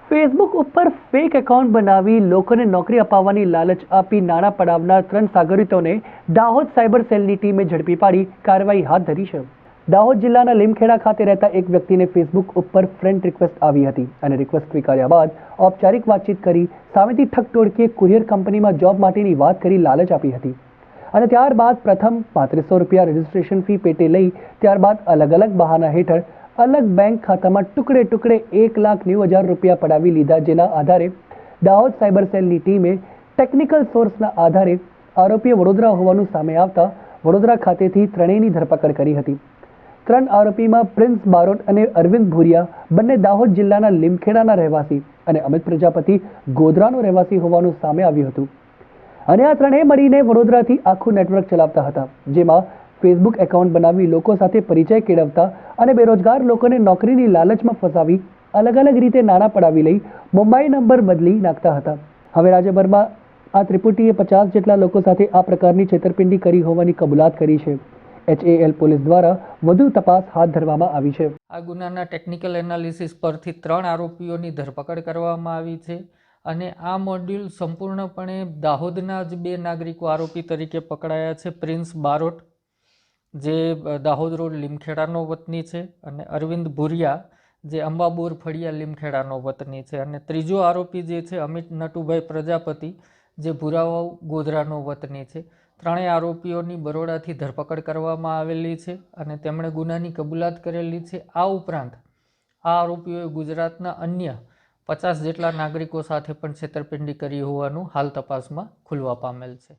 Facebook ઉપર fake account બનાવી લોકોને નોકરી અપાવવાની લાલચ આપી નાણાં પડાવનાર 3 સાગરિતોને દાહોદ સાયબર સેલની ટીમે ઝડપી પાડી કાર્યવાહી હાથ ધરી છે. દાહોદ જિલ્લાના લીમખેડા ખાતે રહેતા એક વ્યક્તિને ફેસબુક ઉપર ફ્રેન્ડ રિક્વેસ્ટ આવી હતી અને રિક્વેસ્ટ સ્વીકાર્યા બાદ ઔપચારિક વાતચીત કરી સામેથી ઠગ ટોળકીએ કુરિયર કંપનીમાં જોબ માટેની વાત કરી લાલચ આપી હતી અને ત્યારબાદ પ્રથમ ₹3500 રજિસ્ટ્રેશન ફી પેટે લઈ ત્યારબાદ અલગ અલગ બહાના હેઠળ અલગ બેંક ખાતામાં ટુકડે ટુકડે ₹1,90,000 પડાવી લીધા, જેના આધારે દાહોદ સાયબર સેલની ટીમે ટેકનિકલ સોર્સના આધારે આરોપીએ વડોદરા હોવાનું સામે આવતા વડોદરા ખાતેથી ત્રણેયની ધરપકડ કરી હતી. 3 આરોપીમાં પ્રિન્સ બારોટ અને અરવિંદ ભુરિયા બંને દાહોદ જિલ્લાના લીમખેડાના રહેવાસી અને અમિત પ્રજાપતિ ગોધરાનો રહેવાસી હોવાનું સામે આવ્યું હતું અને આ ત્રણેય મળીને વડોદરાથી આખું નેટવર્ક ચલાવતા હતા, જેમાં ફેસબુક એકાઉન્ટ બનાવી લોકો સાથે પરિચય કેળવતા અને બેરોજગાર લોકોને નોકરીની લાલચમાં ફસાવી અલગ અલગ રીતે નાણાં પડાવી લઈ મોબાઈલ નંબર બદલી નાખતા હતા. હવે રાજ્યભરમાં આ ત્રિપુટીએ 50 જેટલા લોકો સાથે આ પ્રકારની છેતરપિંડી કરી હોવાની કબૂલાત કરી છે. HAL પોલીસ દ્વારા વધુ તપાસ હાથ ધરવામાં આવી છે. આ ગુનાના ટેકનિકલ એનાલિસિસ પરથી 3 આરોપીઓની ધરપકડ કરવામાં આવી છે અને આ મોડ્યુલ સંપૂર્ણપણે દાહોદના જ 2 નાગરિકો આરોપી તરીકે પકડાયા છે. પ્રિન્સ બારોટ જે દાહોદ રોડ લીમખેડાનો વતની છે અને અરવિંદ ભુરિયા જે અંબાબોર ફળિયા લીમખેડાનો વતની છે અને ત્રીજો આરોપી જે છે અમિત નટુભાઈ પ્રજાપતિ જે ભુરાવાવ ગોધરાનો વતની છે. ત્રણેય આરોપીઓની બરોડાથી ધરપકડ કરવામાં આવેલી છે અને તેમણે ગુનાની કબૂલાત કરેલી છે. આ ઉપરાંત આ આરોપીઓએ ગુજરાતના અન્ય 50 જેટલા નાગરિકો સાથે પણ છેતરપિંડી કરી હોવાનું હાલ તપાસમાં ખુલવા પામેલ છે.